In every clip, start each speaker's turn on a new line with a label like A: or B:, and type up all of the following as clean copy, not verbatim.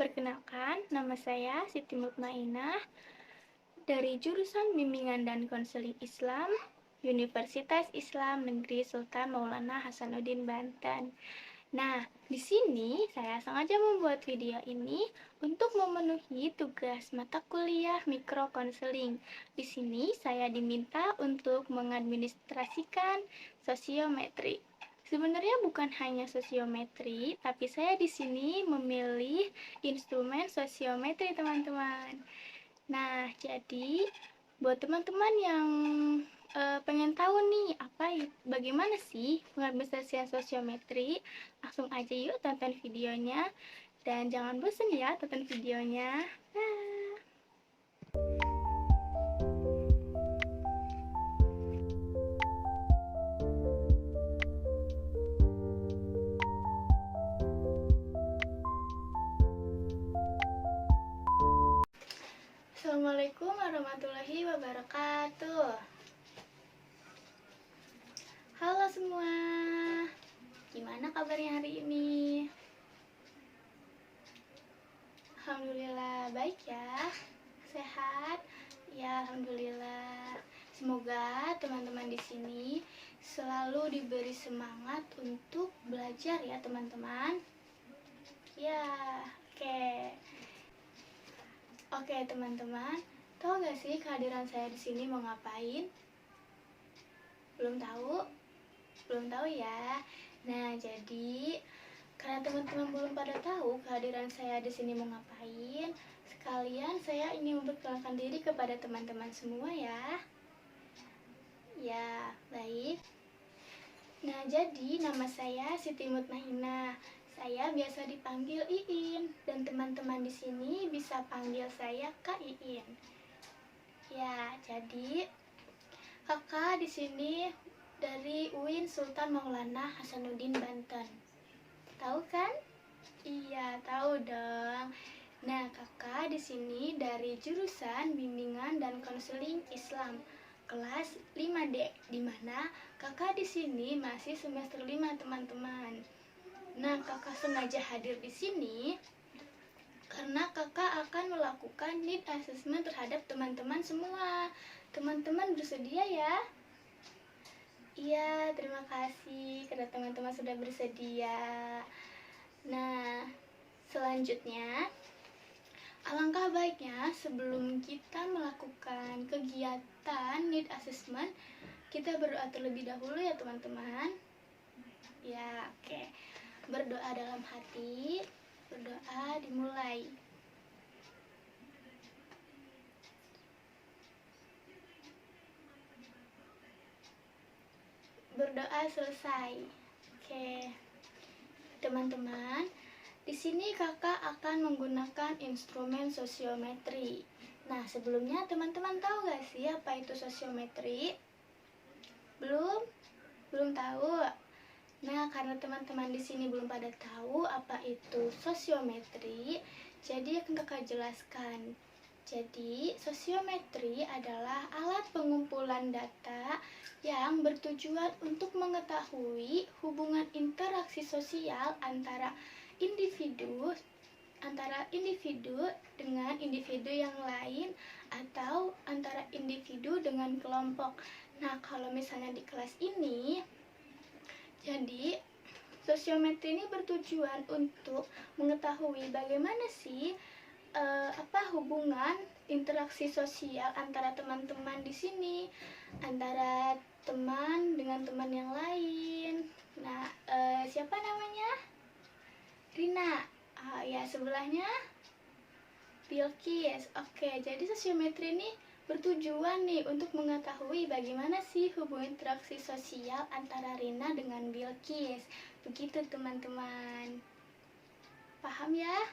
A: Perkenalkan, nama saya Siti Mutmainah dari jurusan Bimbingan dan Konseling Islam, Universitas Islam Negeri Sultan Maulana Hasanuddin Banten. Nah, di sini saya sengaja membuat video ini untuk memenuhi tugas mata kuliah mikro konseling. Di sini saya diminta untuk mengadministrasikan sosiometri. Sebenarnya bukan hanya sosiometri, tapi saya di sini memilih instrumen sosiometri, teman-teman. Nah, jadi buat teman-teman yang pengen tahu nih bagaimana sih pengadministrasian sosiometri, langsung aja yuk tonton videonya dan jangan bosan ya tonton videonya. Nah. Assalamualaikum warahmatullahi wabarakatuh. Halo semua, gimana kabarnya hari ini? Alhamdulillah baik ya, sehat ya, alhamdulillah. Semoga teman-teman di sini selalu diberi semangat untuk belajar ya teman-teman. Ya, oke teman-teman, tahu gak sih kehadiran saya di sini mau ngapain? Belum tahu? Belum tahu ya. Nah, jadi karena teman-teman belum pada tahu kehadiran saya di sini mau ngapain, sekalian saya ingin memperkenalkan diri kepada teman-teman semua ya. Ya, baik. Nah, jadi nama saya Siti Mutmainah. Saya biasa dipanggil Iin dan teman-teman di sini bisa panggil saya Kak Iin. Ya, jadi kakak di sini dari UIN Sultan Maulana Hasanuddin Banten. Tahu kan? Iya, tahu dong. Nah, kakak di sini dari jurusan Bimbingan dan Konseling Islam kelas 5D, di mana kakak di sini masih semester 5, teman-teman. Nah, kakak sengaja hadir di sini karena kakak akan melakukan need assessment terhadap teman-teman semua. Teman-teman bersedia ya? Iya, terima kasih karena teman-teman sudah bersedia. Nah, selanjutnya alangkah baiknya sebelum kita melakukan kegiatan need assessment, kita berdoa terlebih dahulu ya teman-teman. Ya, oke. Berdoa dalam hati, berdoa dimulai. Berdoa selesai. Oke. Teman-teman, di sini kakak akan menggunakan instrumen sosiometri. Nah, sebelumnya teman-teman tahu gak sih apa itu sosiometri? Belum? Belum tahu? Nah, karena teman-teman di sini belum pada tahu apa itu sosiometri, jadi akan kakak jelaskan. Jadi, sosiometri adalah alat pengumpulan data yang bertujuan untuk mengetahui hubungan interaksi sosial antara individu dengan individu yang lain atau antara individu dengan kelompok. Nah, kalau misalnya di kelas ini, jadi sosiometri ini bertujuan untuk mengetahui bagaimana sih hubungan interaksi sosial antara teman-teman di sini, antara teman dengan teman yang lain. Nah, siapa namanya? Rina. Ya, sebelahnya Bilkis. Oke, jadi sosiometri ini bertujuan nih untuk mengetahui bagaimana sih hubungan interaksi sosial antara Rina dengan Bilkis. Begitu teman-teman. Paham ya?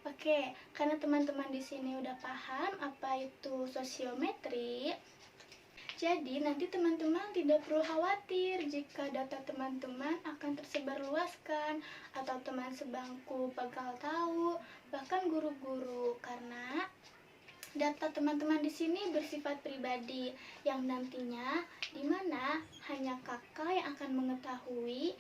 A: Oke, karena teman-teman di sini udah paham apa itu sosiometri, jadi nanti teman-teman tidak perlu khawatir jika data teman-teman akan tersebar luaskan atau teman sebangku bakal tahu, bahkan guru-guru, karena data teman-teman di sini bersifat pribadi yang nantinya dimana hanya kakak yang akan mengetahui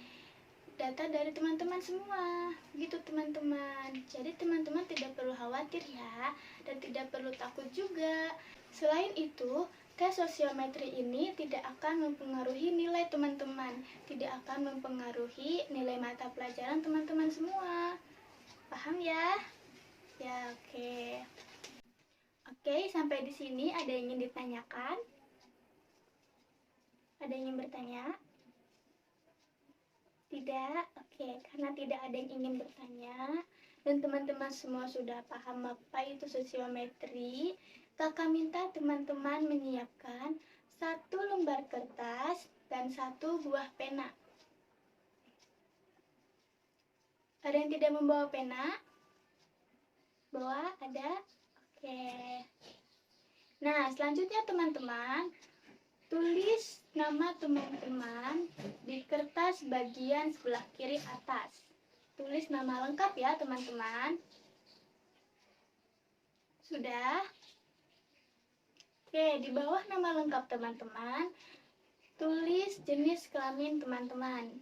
A: data dari teman-teman semua. Begitu teman-teman. Jadi teman-teman tidak perlu khawatir ya, dan tidak perlu takut juga. Selain itu, tes sosiometri ini tidak akan mempengaruhi nilai teman-teman, tidak akan mempengaruhi nilai mata pelajaran teman-teman semua. Paham ya? Ya, oke. Oke, sampai di sini ada yang ingin ditanyakan? Ada yang ingin bertanya? Tidak? Oke, karena tidak ada yang ingin bertanya dan teman-teman semua sudah paham apa itu sosiometri, kakak minta teman-teman menyiapkan 1 lembar kertas dan 1 buah pena. Ada yang tidak membawa pena? Bawa? Ada? Oke. Nah, selanjutnya teman-teman, tulis nama teman-teman di kertas bagian sebelah kiri atas. Tulis nama lengkap ya teman-teman. Sudah? Oke, di bawah nama lengkap teman-teman, tulis jenis kelamin teman-teman.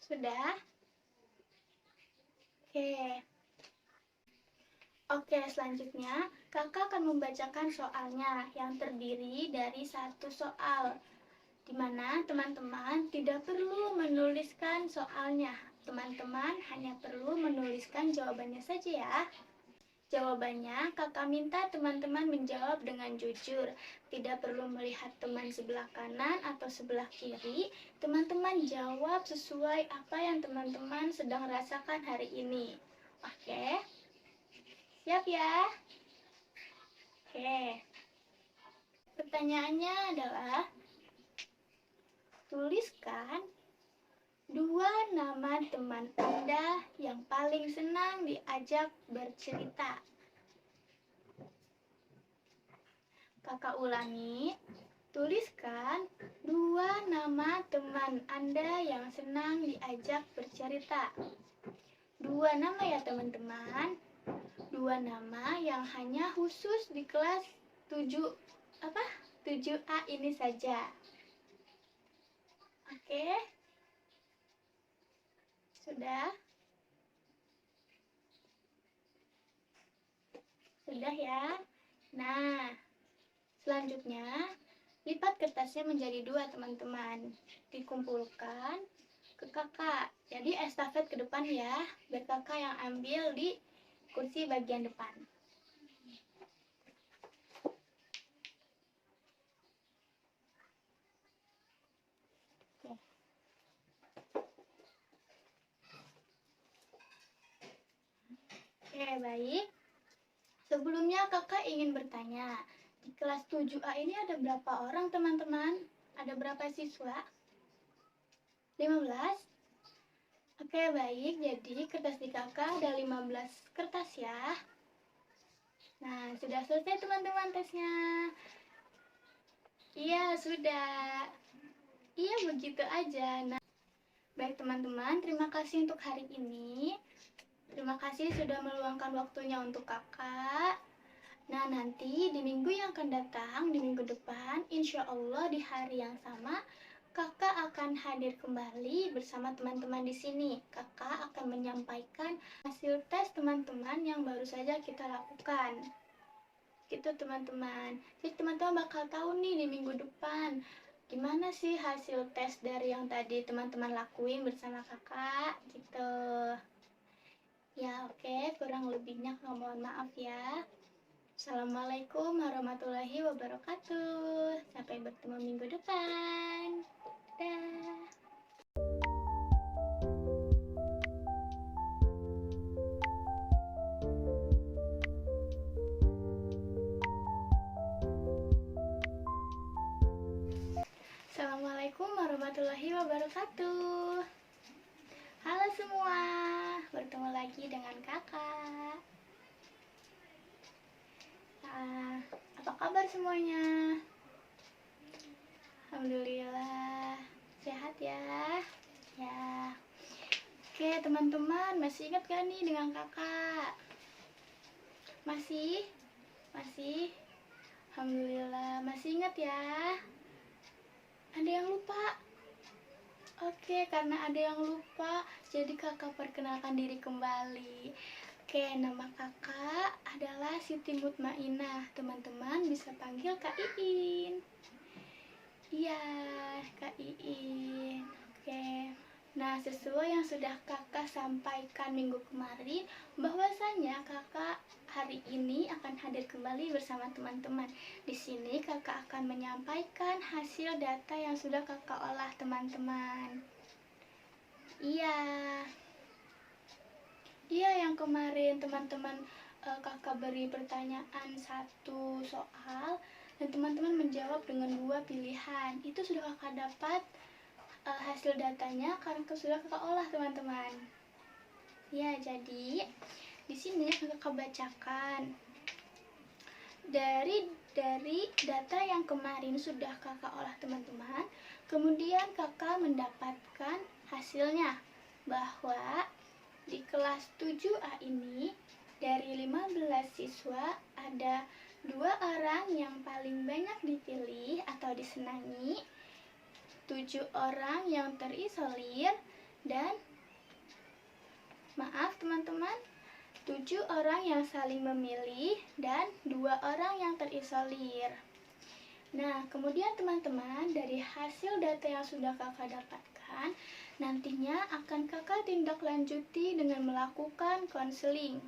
A: Sudah? Oke. Oke, selanjutnya kakak akan membacakan soalnya yang terdiri dari 1 soal, di mana teman-teman tidak perlu menuliskan soalnya. Teman-teman hanya perlu menuliskan jawabannya saja ya. Jawabannya kakak minta teman-teman menjawab dengan jujur. Tidak perlu melihat teman sebelah kanan atau sebelah kiri. Teman-teman jawab sesuai apa yang teman-teman sedang rasakan hari ini. Oke? Siap ya? Oke. Pertanyaannya adalah, tuliskan 2 nama teman Anda yang paling senang diajak bercerita. Kakak ulangi, tuliskan 2 nama teman Anda yang senang diajak bercerita. 2 nama ya teman-teman. 2 nama yang hanya khusus di kelas 7A ini saja. Oke? Sudah? Sudah ya? Nah, selanjutnya lipat kertasnya menjadi 2 teman-teman. Dikumpulkan ke kakak. Jadi estafet ke depan ya, biar kakak yang ambil di kursi bagian depan. Oke, baik. Sebelumnya kakak ingin bertanya, di kelas 7A ini ada berapa orang teman-teman? Ada berapa siswa? 15? Oke, baik. Jadi kertas di kakak ada 15 kertas ya. Nah, sudah selesai teman-teman tesnya. Iya, sudah. Iya, begitu aja. Nah, baik teman-teman, terima kasih untuk hari ini. Terima kasih sudah meluangkan waktunya untuk kakak. Nah, nanti di minggu yang akan datang, di minggu depan, insya Allah di hari yang sama, kakak akan hadir kembali bersama teman-teman di sini. Kakak akan menyampaikan hasil tes teman-teman yang baru saja kita lakukan. Gitu teman-teman. Jadi teman-teman bakal tahu nih di minggu depan gimana sih hasil tes dari yang tadi teman-teman lakuin bersama kakak gitu. Ya oke, kurang lebihnya mohon maaf ya. Assalamualaikum warahmatullahi wabarakatuh. Sampai bertemu minggu depan. Dah. Assalamualaikum warahmatullahi wabarakatuh. Halo semua, bertemu lagi dengan kakak. Apa kabar semuanya? Alhamdulillah, sehat ya. Ya. Oke teman-teman, masih ingat gak nih dengan kakak? Masih? Masih? Alhamdulillah, masih ingat ya? Ada yang lupa? Oke, karena ada yang lupa, jadi kakak perkenalkan diri kembali. Oke, nama kakak adalah Siti Mutmainah. Teman-teman bisa panggil Kak Iin. Iya, Kak Iin. Oke. Nah, sesuai yang sudah kakak sampaikan minggu kemarin, bahwasanya kakak hari ini akan hadir kembali bersama teman-teman. Di sini kakak akan menyampaikan hasil data yang sudah kakak olah, teman-teman. Iya. Iya, yang kemarin teman-teman kakak beri pertanyaan satu soal dan teman-teman menjawab dengan 2 pilihan. Itu sudah kakak dapat hasil datanya karena sudah kakak olah, teman-teman. Ya, jadi di sini kakak bacakan dari data yang kemarin sudah kakak olah, teman-teman. Kemudian kakak mendapatkan hasilnya bahwa di kelas 7A ini dari 15 siswa ada 2 orang yang paling banyak dipilih atau disenangi, 7 orang yang terisolir, dan maaf teman-teman, 7 orang yang saling memilih dan 2 orang yang terisolir. Nah, kemudian teman-teman, dari hasil data yang sudah kakak dapatkan, nantinya akan kakak tindak lanjuti dengan melakukan konseling.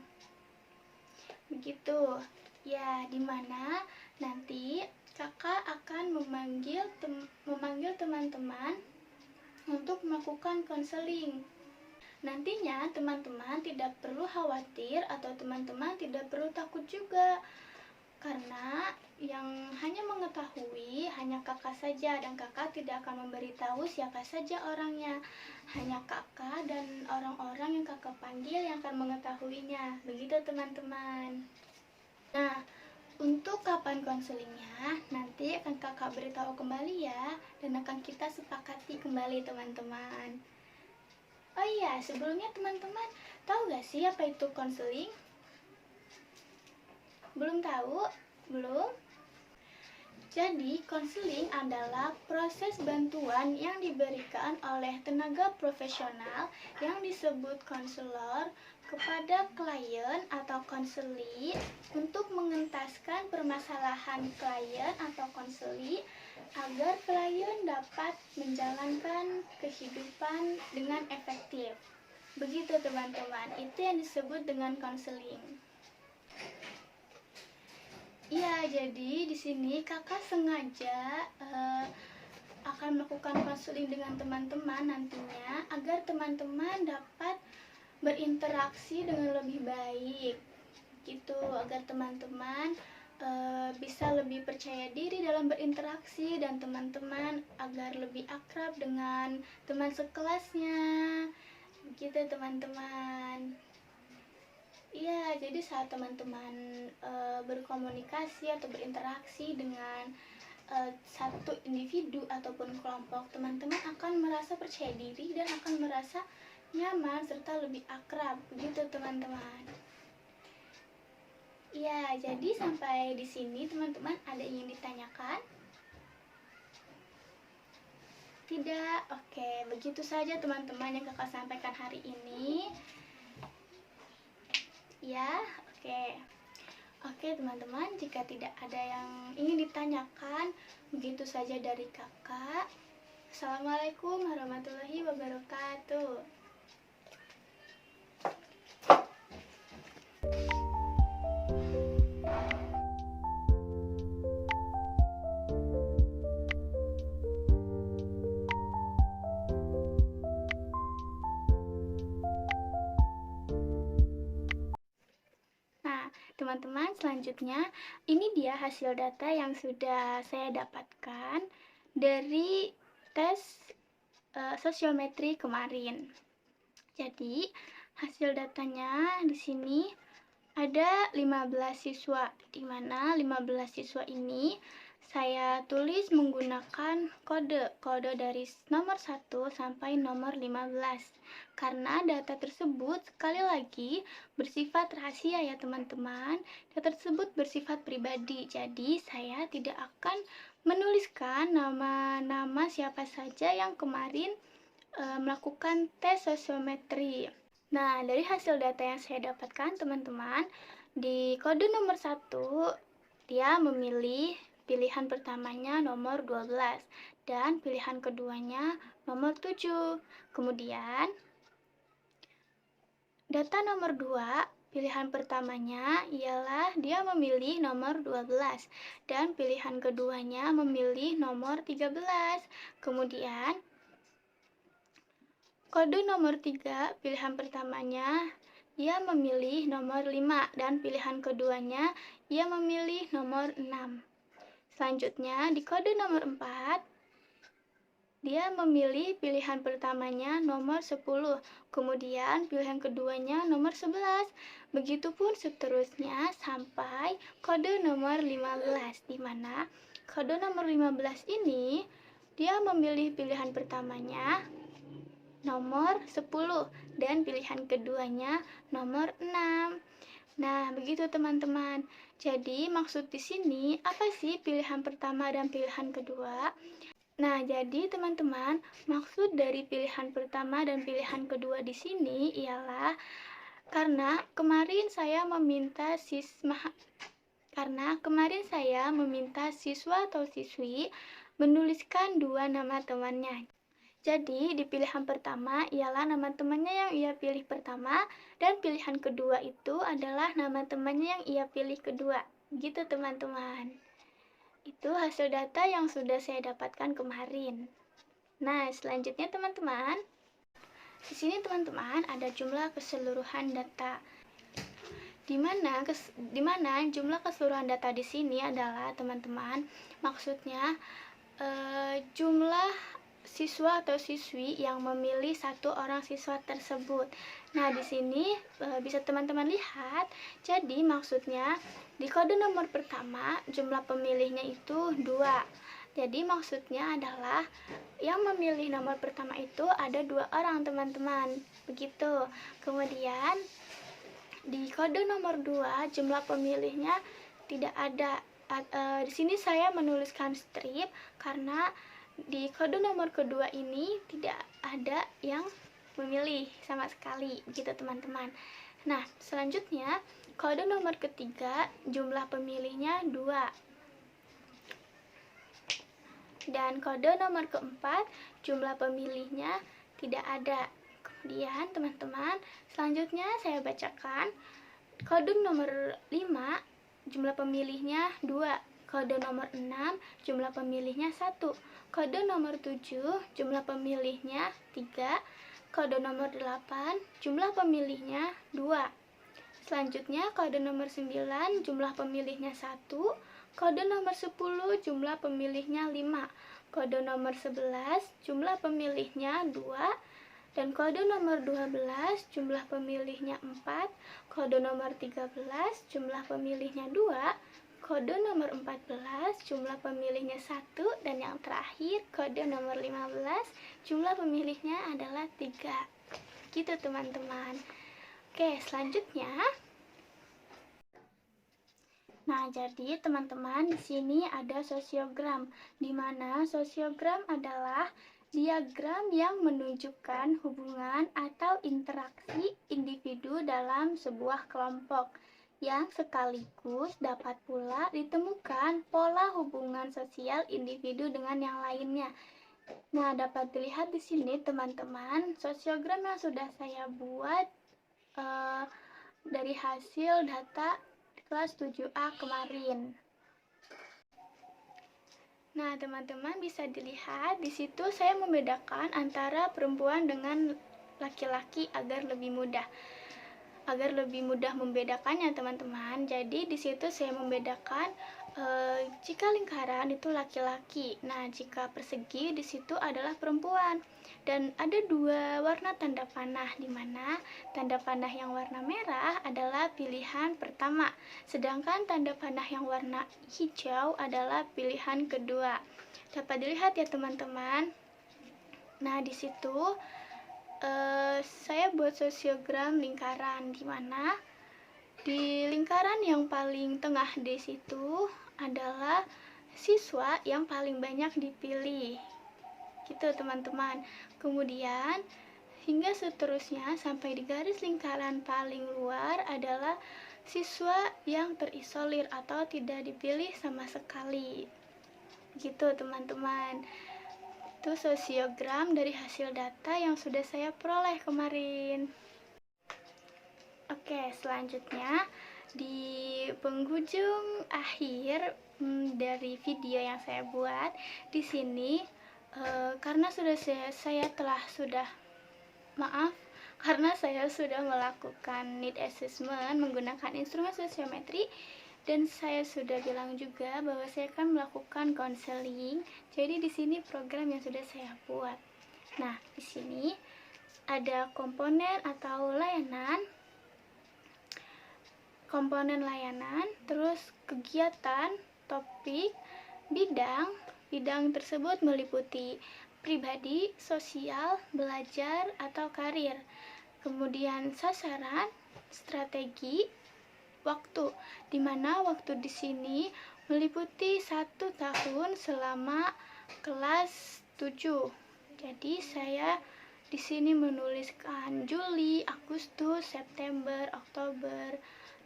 A: Begitu. Ya, dimana nanti kakak akan memanggil teman-teman untuk melakukan konseling. Nantinya teman-teman tidak perlu khawatir atau teman-teman tidak perlu takut juga, karena yang hanya mengetahui hanya kakak saja, dan kakak tidak akan memberitahu siapa saja orangnya. Hanya kakak dan orang-orang yang kakak panggil yang akan mengetahuinya. Begitu teman-teman. Nah, untuk kapan konselingnya nanti akan kakak beritahu kembali ya, dan akan kita sepakati kembali, teman-teman. Oh iya, sebelumnya teman-teman tahu gak sih apa itu konseling? Belum tahu? Belum? Jadi, konseling adalah proses bantuan yang diberikan oleh tenaga profesional yang disebut konselor kepada klien atau konseli untuk mengentaskan permasalahan klien atau konseli agar klien dapat menjalankan kehidupan dengan efektif. Begitu teman-teman, itu yang disebut dengan konseling. Iya, jadi di sini kakak sengaja akan melakukan konseling dengan teman-teman nantinya agar teman-teman dapat berinteraksi dengan lebih baik, gitu, agar teman-teman bisa lebih percaya diri dalam berinteraksi, dan teman-teman agar lebih akrab dengan teman sekelasnya, begitu teman-teman. Iya, jadi saat teman-teman berkomunikasi atau berinteraksi dengan satu individu ataupun kelompok, teman-teman akan merasa percaya diri dan akan merasa nyaman serta lebih akrab, begitu teman-teman. Iya, jadi sampai di sini teman-teman ada yang ingin ditanyakan? Tidak? Oke, begitu saja teman-teman yang kakak sampaikan hari ini. Ya, oke teman-teman, jika tidak ada yang ingin ditanyakan, begitu saja dari kakak. Assalamualaikum warahmatullahi wabarakatuh. Teman-teman, selanjutnya ini dia hasil data yang sudah saya dapatkan dari tes sosiometri kemarin. Jadi, hasil datanya di sini ada 15 siswa, di mana 15 siswa ini saya tulis menggunakan kode dari nomor 1 sampai nomor 15, karena data tersebut sekali lagi bersifat rahasia ya teman-teman. Data tersebut bersifat pribadi, jadi saya tidak akan menulis menuliskan nama-nama siapa saja yang kemarin melakukan tes sosiometri. Nah, dari hasil data yang saya dapatkan, teman-teman, di kode nomor 1, dia memilih pilihan pertamanya nomor 12 dan pilihan keduanya nomor 7. Kemudian, data nomor 2, pilihan pertamanya ialah dia memilih nomor 12 dan pilihan keduanya memilih nomor 13. Kemudian, kode nomor 3, pilihan pertamanya ia memilih nomor 5 dan pilihan keduanya ia memilih nomor 6. Selanjutnya di kode nomor 4, dia memilih pilihan pertamanya nomor 10, kemudian pilihan keduanya nomor 11. Begitupun seterusnya sampai kode nomor 15, di mana kode nomor 15 ini dia memilih pilihan pertamanya nomor 10 dan pilihan keduanya nomor 6. Nah, begitu teman-teman. Jadi, maksud di sini apa sih pilihan pertama dan pilihan kedua? Nah, jadi teman-teman, maksud dari pilihan pertama dan pilihan kedua di sini ialah karena kemarin saya meminta siswa atau siswi menuliskan 2 nama temannya. Jadi, di pilihan pertama ialah nama temannya yang ia pilih pertama, dan pilihan kedua itu adalah nama temannya yang ia pilih kedua. Gitu, teman-teman. Itu hasil data yang sudah saya dapatkan kemarin. Nah, selanjutnya teman-teman, di sini teman-teman ada jumlah keseluruhan data. Di mana jumlah keseluruhan data di sini adalah teman-teman, maksudnya jumlah siswa atau siswi yang memilih satu orang siswa tersebut. Nah, di sini bisa teman-teman lihat. Jadi, maksudnya di kode nomor pertama jumlah pemilihnya itu 2. Jadi, maksudnya adalah yang memilih nomor pertama itu ada 2 orang, teman-teman. Begitu. Kemudian di kode nomor 2 jumlah pemilihnya tidak ada. Di sini saya menuliskan strip karena di kode nomor kedua ini tidak ada yang memilih sama sekali, gitu teman-teman. Nah, selanjutnya kode nomor ketiga jumlah pemilihnya 2. Dan kode nomor keempat jumlah pemilihnya tidak ada. Kemudian teman-teman, selanjutnya saya bacakan kode nomor 5 jumlah pemilihnya 2. Kode nomor 6 jumlah pemilihnya 1. Kode nomor 7 jumlah pemilihnya 3. Kode nomor 8 jumlah pemilihnya 2. Selanjutnya kode nomor 9 jumlah pemilihnya 1. Kode nomor 10 jumlah pemilihnya 5. Kode nomor 11 jumlah pemilihnya 2. Dan kode nomor 12 jumlah pemilihnya 4. Kode nomor 13 jumlah pemilihnya 2. Kode nomor 14 jumlah pemilihnya 1. Dan yang terakhir kode nomor 15 jumlah pemilihnya adalah 3. Gitu teman-teman. Oke, selanjutnya. Nah, jadi teman-teman, di sini ada sosiogram, di mana sosiogram adalah diagram yang menunjukkan hubungan atau interaksi individu dalam sebuah kelompok, yang sekaligus dapat pula ditemukan pola hubungan sosial individu dengan yang lainnya. Nah, dapat dilihat di sini teman-teman, sosiogram yang sudah saya buat dari hasil data kelas 7A kemarin. Nah, teman-teman bisa dilihat di situ saya membedakan antara perempuan dengan laki-laki agar lebih mudah membedakannya, teman-teman. Jadi di situ saya membedakan jika lingkaran itu laki-laki. Nah, jika persegi di situ adalah perempuan. Dan ada 2 warna tanda panah, di mana tanda panah yang warna merah adalah pilihan pertama, sedangkan tanda panah yang warna hijau adalah pilihan kedua. Dapat dilihat ya teman-teman. Nah, di situ saya buat sosiogram lingkaran, di mana di lingkaran yang paling tengah di situ adalah siswa yang paling banyak dipilih. Gitu teman-teman. Kemudian hingga seterusnya sampai di garis lingkaran paling luar adalah siswa yang terisolir atau tidak dipilih sama sekali. Gitu teman-teman. Itu sosiogram dari hasil data yang sudah saya peroleh kemarin. Oke, selanjutnya di penghujung akhir dari video yang saya buat di sini, karena saya sudah melakukan need assessment menggunakan instrumen sosiometri, dan saya sudah bilang juga bahwa saya akan melakukan konseling. Jadi di sini program yang sudah saya buat. Nah, di sini ada komponen atau layanan, terus kegiatan, topik, bidang tersebut meliputi pribadi, sosial, belajar, atau karir. Kemudian sasaran, strategi, waktu, di mana waktu di sini meliputi 1 tahun selama kelas 7. Jadi saya di sini menuliskan Juli, Agustus, September, Oktober,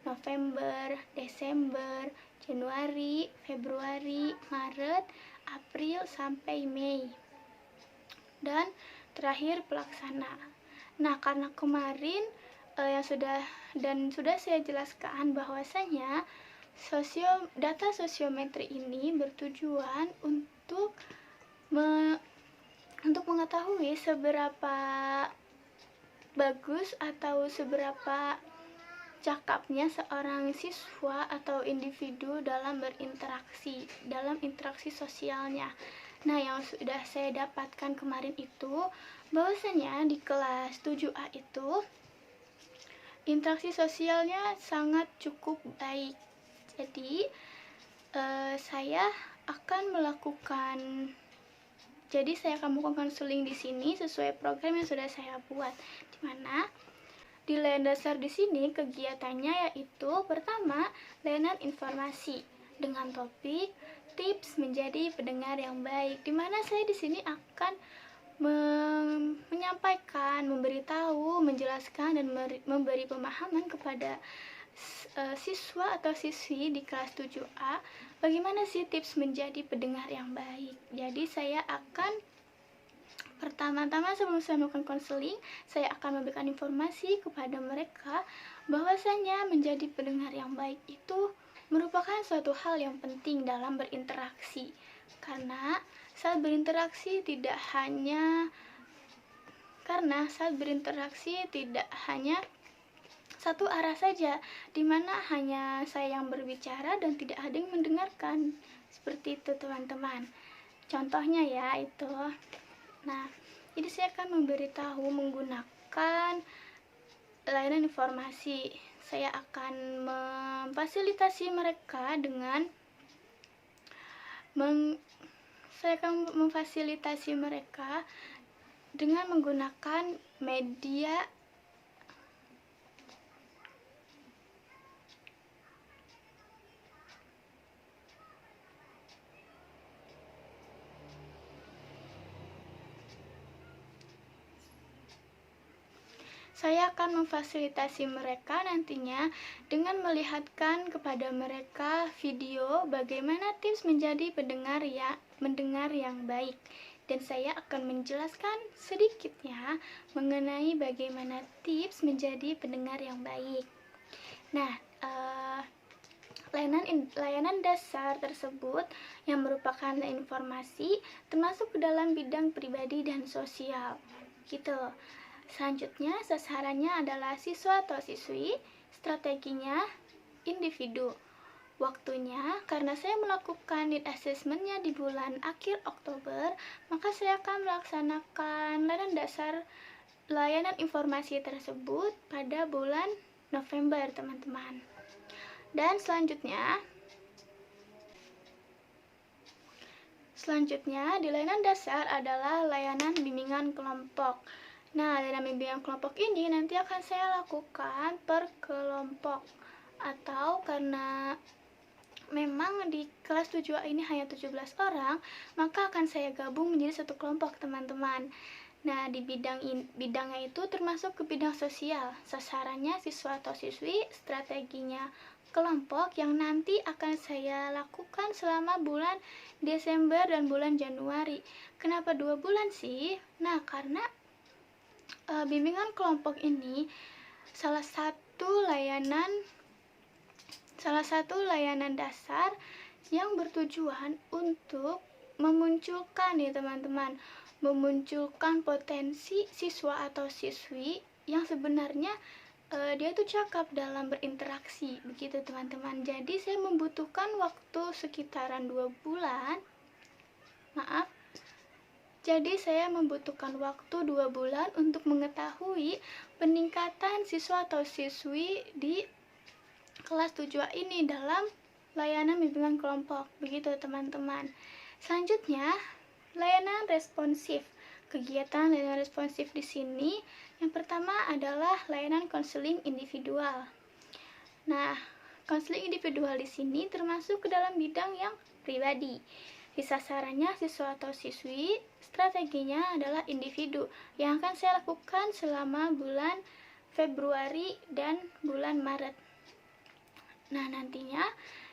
A: November, Desember, Januari, Februari, Maret, April, sampai Mei. Dan terakhir pelaksana. Nah, karena kemarin yang sudah saya jelaskan bahwasanya data sosiometri ini bertujuan untuk mengetahui seberapa bagus atau seberapa cakapnya seorang siswa atau individu dalam interaksi sosialnya. Nah, yang sudah saya dapatkan kemarin itu bahwasanya di kelas 7A itu interaksi sosialnya sangat cukup baik. Jadi saya akan melakukan konseling di sini sesuai program yang sudah saya buat, di mana di layanan dasar di sini kegiatannya yaitu pertama, layanan informasi dengan topik tips menjadi pendengar yang baik, di mana saya di sini akan menyampaikan, memberitahu, menjelaskan, dan memberi pemahaman kepada siswa atau siswi di kelas 7A bagaimana sih tips menjadi pendengar yang baik. Jadi saya akan pertama-tama sebelum saya melakukan konseling, saya akan memberikan informasi kepada mereka bahwasanya menjadi pendengar yang baik itu merupakan suatu hal yang penting dalam berinteraksi. Karena saat berinteraksi tidak hanya satu arah saja, dimana hanya saya yang berbicara dan tidak ada yang mendengarkan. Seperti itu teman-teman. Contohnya ya itu. Nah, jadi saya akan memberitahu menggunakan layanan informasi. Saya akan memfasilitasi mereka dengan menggunakan media nantinya dengan melihatkan kepada mereka video bagaimana tips menjadi mendengar yang baik. Dan saya akan menjelaskan sedikitnya mengenai bagaimana tips menjadi pendengar yang baik. Nah, layanan dasar tersebut yang merupakan informasi termasuk ke dalam bidang pribadi dan sosial. Gitu. Selanjutnya, sasarannya adalah siswa atau siswi, strateginya individu. Waktunya, karena saya melakukan need assessment-nya di bulan akhir Oktober, maka saya akan melaksanakan layanan informasi tersebut pada bulan November, teman-teman. Dan selanjutnya di layanan dasar adalah layanan bimbingan kelompok. Nah, layanan bimbingan kelompok ini nanti akan saya lakukan per kelompok, atau karena memang di kelas 7A ini hanya 17 orang, maka akan saya gabung menjadi satu kelompok, teman-teman. Nah, di bidangnya itu termasuk ke bidang sosial. Sasarannya siswa atau siswi, strateginya kelompok yang nanti akan saya lakukan selama bulan Desember dan bulan Januari. Kenapa 2 bulan sih? Nah, karena bimbingan kelompok ini salah satu layanan dasar yang bertujuan untuk memunculkan nih teman-teman, memunculkan potensi siswa atau siswi yang sebenarnya dia tuh cakap dalam berinteraksi, begitu teman-teman. Jadi saya membutuhkan waktu sekitaran 2 bulan. Jadi saya membutuhkan waktu 2 bulan untuk mengetahui peningkatan siswa atau siswi di kelas 7A ini dalam layanan bimbingan kelompok, begitu teman-teman. Selanjutnya, layanan responsif. Kegiatan layanan responsif di sini yang pertama adalah layanan konseling individual. Nah, konseling individual di sini termasuk ke dalam bidang yang pribadi. Di sasarannya siswa atau siswi, strateginya adalah individu yang akan saya lakukan selama bulan Februari dan bulan Maret. Nah, nantinya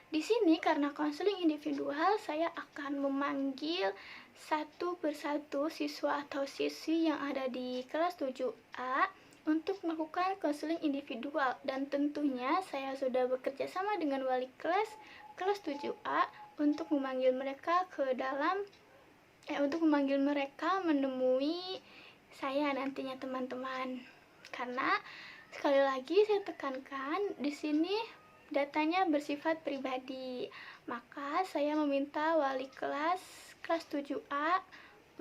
A: di sini karena konseling individual, saya akan memanggil satu persatu siswa atau siswi yang ada di kelas 7A untuk melakukan konseling individual, dan tentunya saya sudah bekerja sama dengan wali kelas 7A untuk memanggil mereka menemui saya nantinya, teman-teman. Karena sekali lagi saya tekankan di sini datanya bersifat pribadi, maka saya meminta wali kelas 7A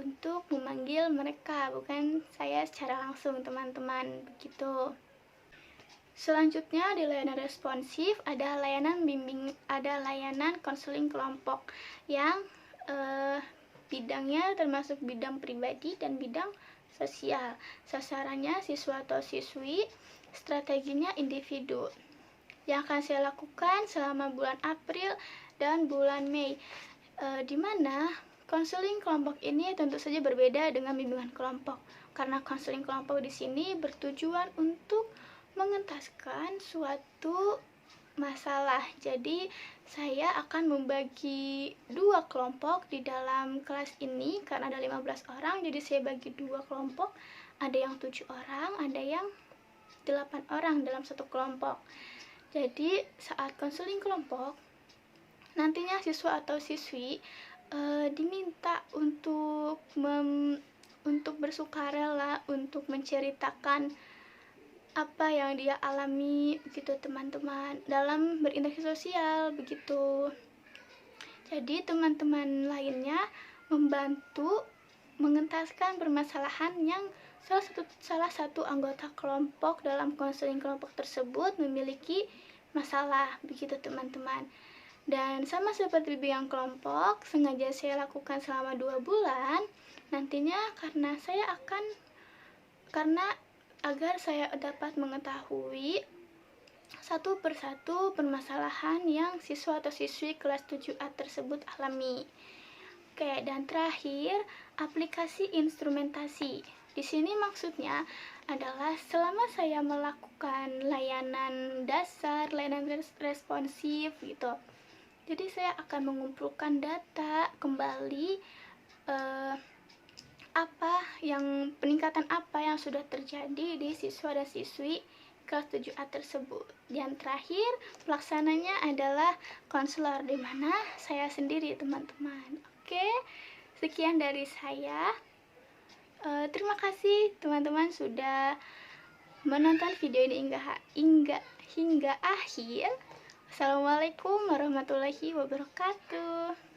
A: untuk memanggil mereka, bukan saya secara langsung, teman-teman, begitu. Selanjutnya di layanan responsif ada layanan konseling kelompok yang bidangnya termasuk bidang pribadi dan bidang sosial. Sasarannya siswa atau siswi, strateginya individu. Yang akan saya lakukan selama bulan April dan bulan Mei, di mana konseling kelompok ini tentu saja berbeda dengan bimbingan kelompok, karena konseling kelompok di sini bertujuan untuk mengentaskan suatu masalah. Jadi saya akan membagi 2 kelompok di dalam kelas ini, karena ada 15 orang, jadi saya bagi 2 kelompok, ada yang 7 orang, ada yang 8 orang dalam satu kelompok. Jadi saat konseling kelompok, nantinya siswa atau siswi diminta untuk bersukarela, untuk menceritakan apa yang dia alami, begitu teman-teman, dalam berinteraksi sosial, begitu. Jadi teman-teman lainnya membantu mengentaskan permasalahan yang salah satu anggota kelompok dalam konseling kelompok tersebut memiliki masalah, begitu teman-teman. Dan sama seperti bimbingan kelompok, sengaja saya lakukan selama 2 bulan. Nantinya agar saya dapat mengetahui satu persatu permasalahan yang siswa atau siswi kelas 7A tersebut alami. Oke, dan terakhir, aplikasi instrumentasi. Di sini maksudnya adalah selama saya melakukan layanan dasar, layanan responsif gitu. Jadi saya akan mengumpulkan data kembali peningkatan apa yang sudah terjadi di siswa dan siswi kelas 7A tersebut. Dan terakhir, pelaksananya adalah konselor, di mana saya sendiri, teman-teman. Oke, sekian dari saya. Terima kasih teman-teman sudah menonton video ini hingga akhir. Assalamualaikum warahmatullahi wabarakatuh.